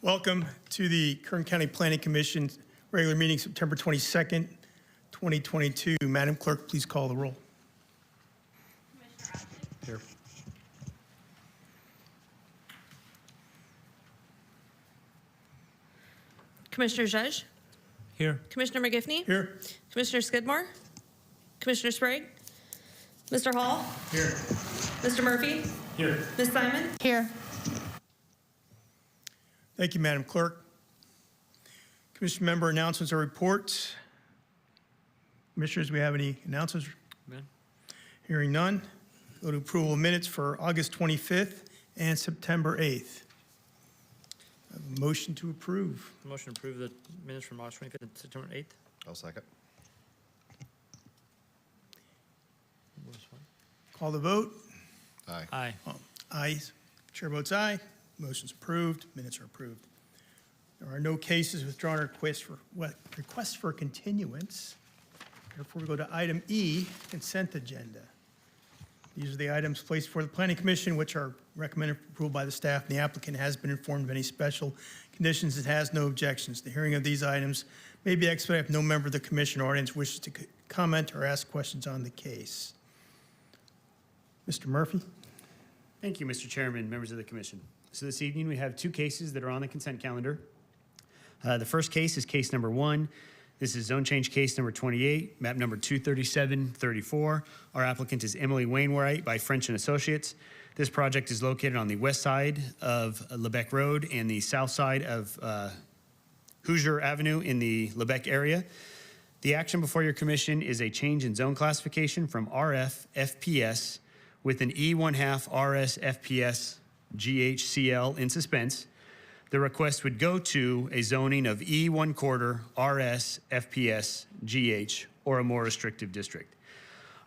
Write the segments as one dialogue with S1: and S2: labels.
S1: Welcome to the Kern County Planning Commission regular meeting September 22nd, 2022. Madam Clerk, please call the roll.
S2: Commissioner Rodgers?
S1: Here.
S2: Commissioner Zhezh?
S3: Here.
S2: Commissioner McGiffney?
S1: Here.
S2: Commissioner Skidmore? Commissioner Sprague? Mr. Hall?
S1: Here.
S2: Mr. Murphy?
S1: Here.
S2: Ms. Simon? Here.
S1: Thank you, Madam Clerk. Commission member announcements or reports. Commissioners, do we have any announcements?
S3: Amen.
S1: Hearing none. Go to approval of minutes for August 25th and September 8th. A motion to approve.
S3: Motion to approve the minutes from August 25th and September 8th.
S4: I'll second.
S1: Call the vote.
S4: Aye.
S3: Aye.
S1: Aye. Chair votes aye. Motion's approved. Minutes are approved. There are no cases withdrawn or requests for continuance. Therefore, we go to item E, consent agenda. These are the items placed before the Planning Commission, which are recommended for approval by the staff, and the applicant has been informed of any special conditions and has no objections. The hearing of these items may be expedited if no member of the commission or audience wishes to comment or ask questions on the case. Mr. Murphy?
S5: Thank you, Mr. Chairman, members of the commission. So this evening we have two cases that are on the consent calendar. The first case is case number 1. This is zone change case number 28, map number 23734. Our applicant is Emily Wainwright by French & Associates. This project is located on the west side of Lebec Road and the south side of Hoosier Avenue in the Lebec area. The action before your commission is a change in zone classification from RF FPS with an E1/2 RS FPS GHCL in suspense. The request would go to a zoning of E1/4 RS FPS GH or a more restrictive district.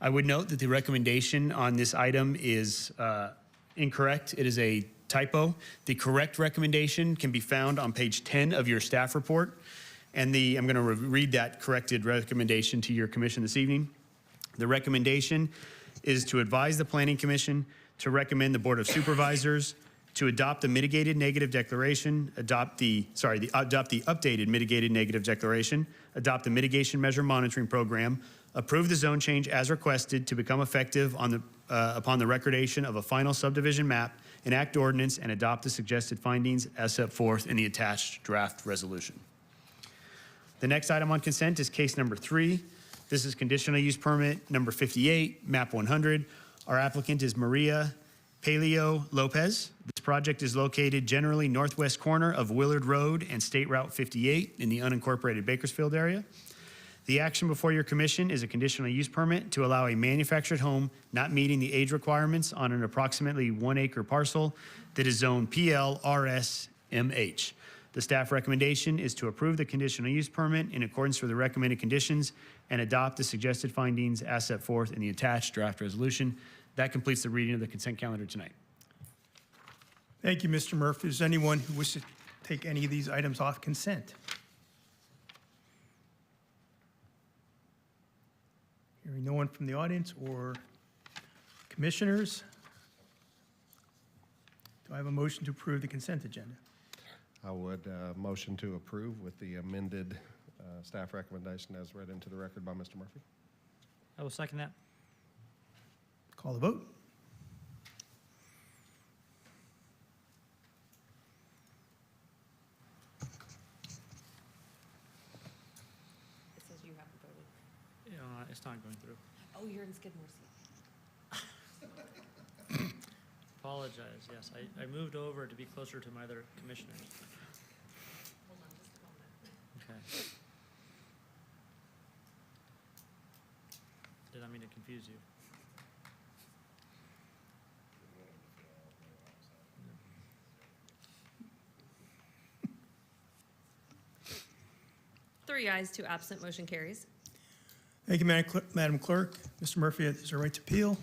S5: I would note that the recommendation on this item is incorrect. It is a typo. The correct recommendation can be found on page 10 of your staff report. And I'm going to read that corrected recommendation to your commission this evening. The recommendation is to advise the Planning Commission to recommend the Board of Supervisors to adopt the mitigated negative declaration, adopt the updated mitigated negative declaration, adopt the mitigation measure monitoring program, approve the zone change as requested to become effective on upon the recordation of a final subdivision map, enact ordinance, and adopt the suggested findings as set forth in the attached draft resolution. The next item on consent is case number 3. This is conditional use permit number 58, map 100. Our applicant is Maria Paleo Lopez. This project is located generally northwest corner of Willard Road and State Route 58 in the unincorporated Bakersfield area. The action before your commission is a conditional use permit to allow a manufactured home not meeting the age requirements on an approximately 1 acre parcel that is zoned PL RS MH. The staff recommendation is to approve the conditional use permit in accordance with the recommended conditions and adopt the suggested findings as set forth in the attached draft resolution. That completes the reading of the consent calendar tonight.
S1: Thank you, Mr. Murphy. Is there anyone who wishes to take any of these items off consent? Hearing no one from the audience or commissioners, do I have a motion to approve the consent agenda?
S4: I would motion to approve with the amended staff recommendation as read into the record by Mr. Murphy.
S3: I will second that.
S1: Call the vote.
S2: It says you haven't voted.
S3: It's not going through.
S2: Oh, you're in Skidmore's seat.
S3: Apologize. Yes, I moved over to be closer to my other commissioners.
S2: Hold on just a moment.
S3: Okay. Did I mean to confuse you?
S2: Three ayes, 2 absent, motion carries.
S1: Thank you, Madam Clerk. Mr. Murphy, is there a right to appeal?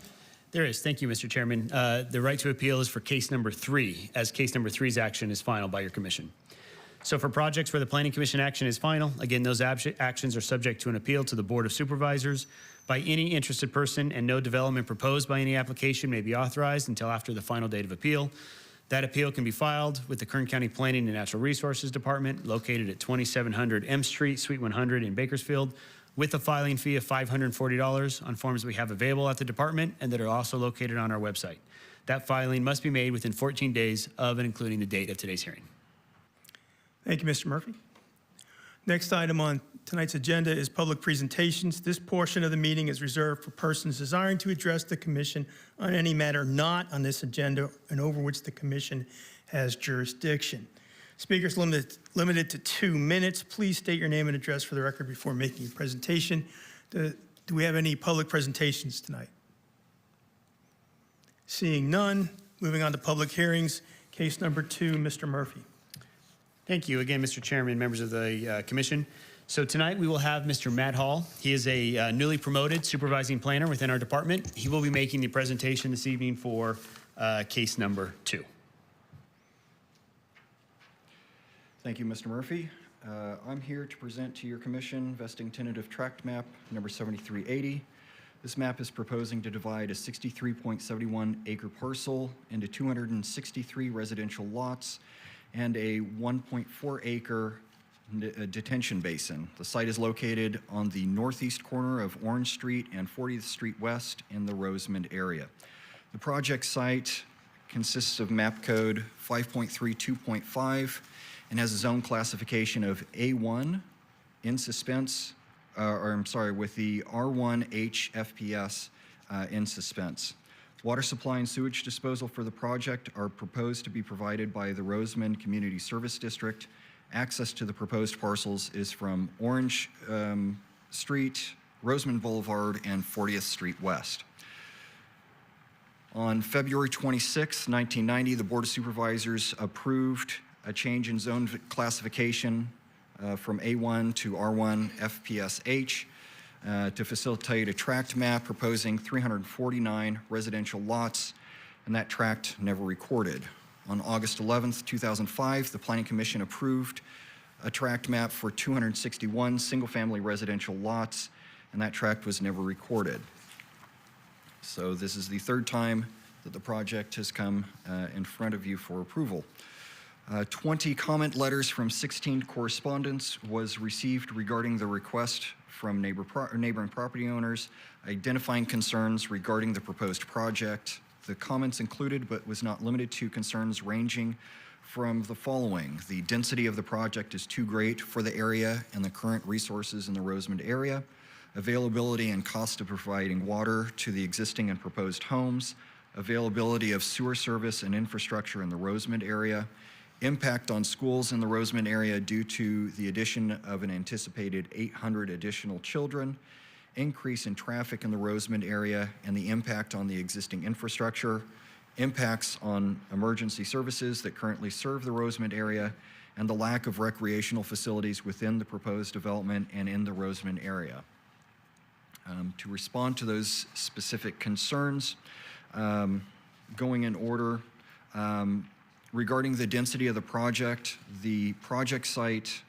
S5: There is. Thank you, Mr. Chairman. The right to appeal is for case number 3, as case number 3's action is final by your commission. So for projects where the Planning Commission action is final, again, those actions are subject to an appeal to the Board of Supervisors by any interested person, and no development proposed by any application may be authorized until after the final date of appeal. That appeal can be filed with the Kern County Planning and Natural Resources Department located at 2700 M Street, Suite 100 in Bakersfield, with a filing fee of $540 on forms we have available at the department and that are also located on our website. That filing must be made within 14 days of and including the date of today's hearing.
S1: Thank you, Mr. Murphy. Next item on tonight's agenda is public presentations. This portion of the meeting is reserved for persons desiring to address the commission on any matter not on this agenda and over which the commission has jurisdiction. Speakers limited to 2 minutes. Please state your name and address for the record before making your presentation. Do we have any public presentations tonight? Seeing none, moving on to public hearings. Case number 2, Mr. Murphy.
S5: Thank you again, Mr. Chairman, members of the commission. So tonight we will have Mr. Matt Hall. He is a newly promoted supervising planner within our department. He will be making the presentation this evening for case number 2.
S6: Thank you, Mr. Murphy. I'm here to present to your commission vesting tentative tract map number 7380. This map is proposing to divide a 63.71 acre parcel into 263 residential lots and a 1.4 acre detention basin. The site is located on the northeast corner of Orange Street and 40th Street West in the Rosamond area. The project site consists of map code 5.32.5 and has a zone classification of A1 in suspense, with the R1H FPS in suspense. Water supply and sewage disposal for the project are proposed to be provided by the Rosamond Community Service District. Access to the proposed parcels is from Orange Street, Rosamond Boulevard, and 40th Street West. On February 26, 1990, the Board of Supervisors approved a change in zone classification from A1 to R1 FPSH to facilitate a tract map proposing 349 residential lots, and that tract never recorded. On August 11th, 2005, the Planning Commission approved a tract map for 261 single-family residential lots, and that tract was never recorded. So this is the third time that the project has come in front of you for approval. 20 comment letters from 16 correspondents was received regarding the request from neighboring property owners, identifying concerns regarding the proposed project. The comments included, but was not limited to, concerns ranging from the following. The density of the project is too great for the area and the current resources in the Rosamond area. Availability and cost of providing water to the existing and proposed homes. Availability of sewer service and infrastructure in the Rosamond area. Impact on schools in the Rosamond area due to the addition of an anticipated 800 additional children, increase in traffic in the Rosamond area and the impact on the existing infrastructure, impacts on emergency services that currently serve the Rosamond area, and the lack of recreational facilities within the proposed development and in the Rosamond area. To respond to those specific concerns, going in order, regarding the density of the project site,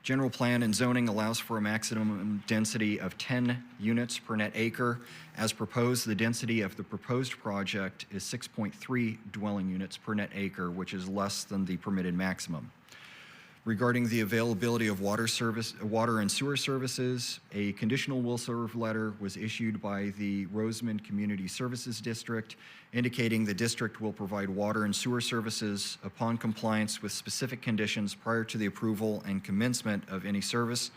S6: general plan and zoning allows for a maximum density of 10 units per net acre. As proposed, the density of the proposed project is 6.3 dwelling units per net acre, which is less than the permitted maximum. Regarding the availability of water and sewer services, a conditional will serve letter was issued by the Rosamond Community Services District indicating the district will provide water and sewer services upon compliance with specific conditions prior to the approval and commencement of any service.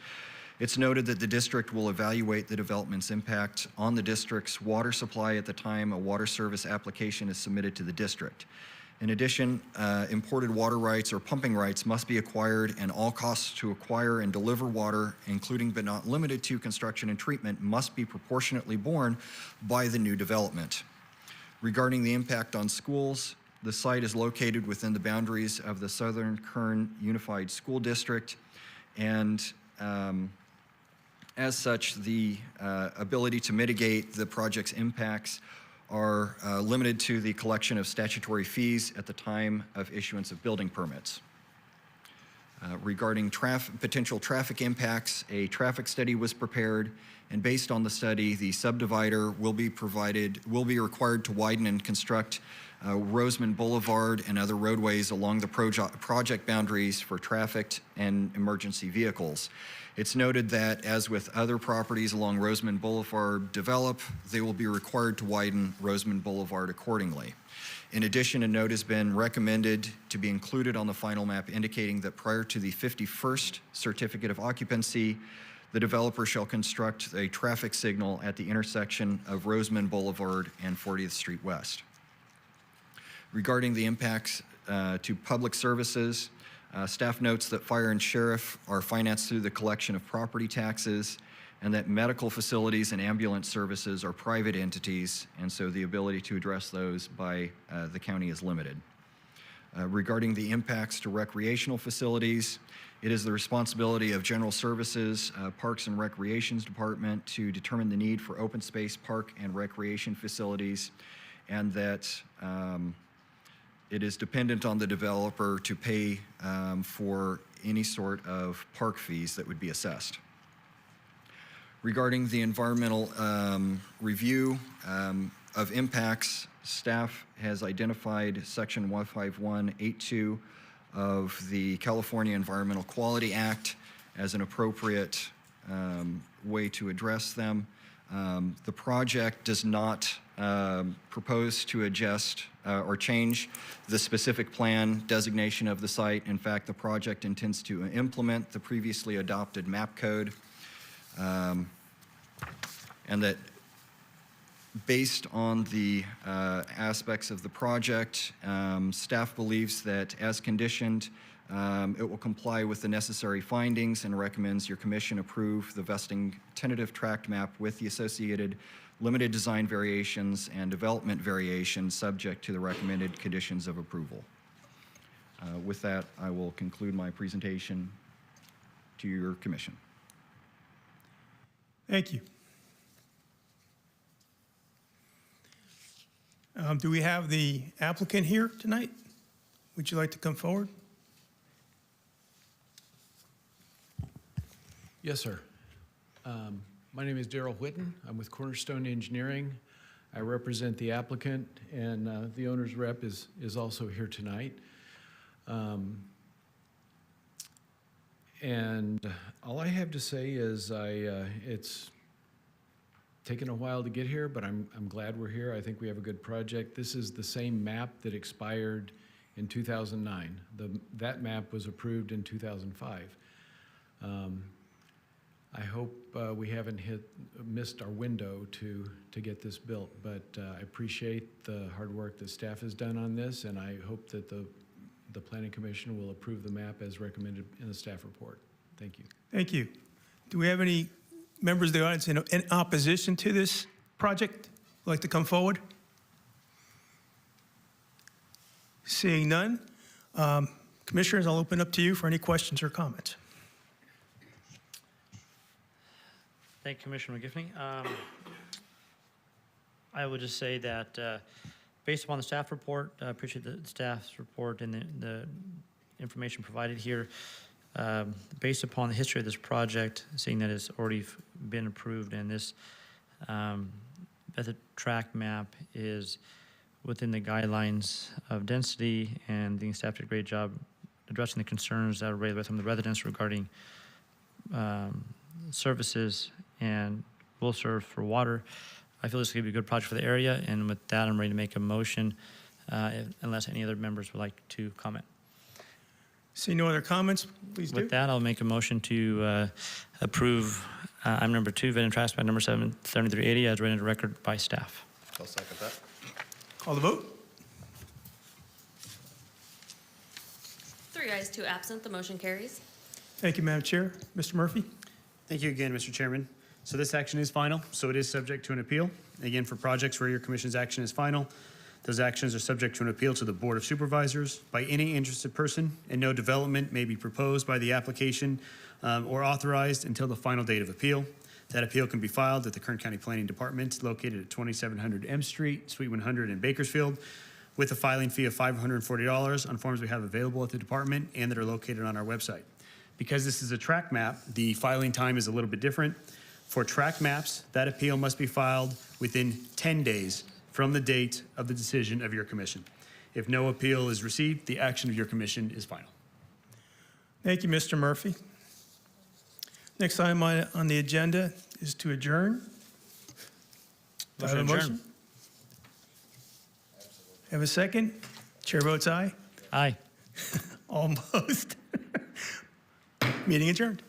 S6: It's noted that the district will evaluate the development's impact on the district's water supply at the time a water service application is submitted to the district. In addition, imported water rights or pumping rights must be acquired, and all costs to acquire and deliver water, including but not limited to construction and treatment, must be proportionately borne by the new development. Regarding the impact on schools, the site is located within the boundaries of the Southern Kern Unified School District, and as such, the ability to mitigate the project's impacts are limited to the collection of statutory fees at the time of issuance of building permits. Regarding potential traffic impacts, a traffic study was prepared, and based on the study, the subdivider will be required to widen and construct Roseman Boulevard, and other roadways along the project boundaries for traffic and emergency vehicles. It's noted that, as with other properties along Roseman Boulevard develop, they will be required to widen Roseman Boulevard accordingly. In addition, a note has been recommended to be included on the final map indicating that prior to the 51st certificate of occupancy, the developer shall construct a traffic signal at the intersection of Roseman Boulevard and 40th Street West. Regarding the impacts to public services, staff notes that fire and sheriff are financed through the collection of property taxes, and that medical facilities and ambulance services are private entities, and so the ability to address those by the county is limited. Regarding the impacts to recreational facilities, it is the responsibility of General Services, Parks and Recreations Department to determine the need for open space park and recreation facilities, and that it is dependent on the developer to pay for any sort of park fees that would be assessed. Regarding the environmental review of impacts, staff has identified Section 15182 of the California Environmental Quality Act as an appropriate way to address them. The project does not propose to adjust or change the specific plan designation of the site. In fact, the project intends to implement the previously adopted map code, and that based on the aspects of the project, staff believes that as conditioned, it will comply with the necessary findings and recommends your commission approve the vesting tentative tract map with the associated limited design variations and development variations subject to the recommended conditions of approval. With that, I will conclude my presentation to your commission.
S1: Thank you. Do we have the applicant here tonight? Would you like to come forward?
S7: Yes, sir. My name is Daryl Whitten. I'm with Cornerstone Engineering. I represent the applicant, and the owner's rep is also here tonight. And all I have to say is it's taken a while to get here, but I'm glad we're here. I think we have a good project. This is the same map that expired in 2009. That map was approved in 2005. I hope we haven't missed our window to get this built, but I appreciate the hard work that staff has done on this, and I hope that the Planning Commission will approve the map as recommended in the staff report. Thank you.
S1: Thank you. Do we have any members of the audience in opposition to this project who'd like to come forward? Seeing none, commissioners, I'll open up to you for any questions or comments.
S3: Thank you, Commissioner McGiffney. I would just say that based upon the staff report, I appreciate the staff's report and the information provided here. Based upon the history of this project, seeing that it's already been approved and this that the track map is within the guidelines of density, and the staff did a great job addressing the concerns that were raised from the residents regarding services and will serve for water. I feel this is going to be a good project for the area, and with that, I'm ready to make a motion unless any other members would like to comment.
S1: See no other comments, please do.
S3: With that, I'll make a motion to approve item number 2, vetting tracks by number 7380 as read into record by staff.
S4: I'll second that.
S1: Call the vote.
S2: 3 ayes, 2 absent. The motion carries.
S1: Thank you, Madam Chair. Mr. Murphy?
S5: Thank you again, Mr. Chairman. So this action is final, so it is subject to an appeal. Again, for projects where your commission's action is final, those actions are subject to an appeal to the Board of Supervisors by any interested person, and no development may be proposed by the application or authorized until the final date of appeal. That appeal can be filed at the Kern County Planning Department located at 2700 M Street, Suite 100 in Bakersfield, with a filing fee of $540 on forms we have available at the department and that are located on our website. Because this is a track map, the filing time is a little bit different. For track maps, that appeal must be filed within 10 days from the date of the decision of your commission. If no appeal is received, the action of your commission is final.
S1: Thank you, Mr. Murphy. Next item on the agenda is to adjourn. Do I have a
S3: Motion to adjourn.
S1: motion? Have a second? Chair votes aye.
S3: Aye.
S1: Almost. Meeting adjourned.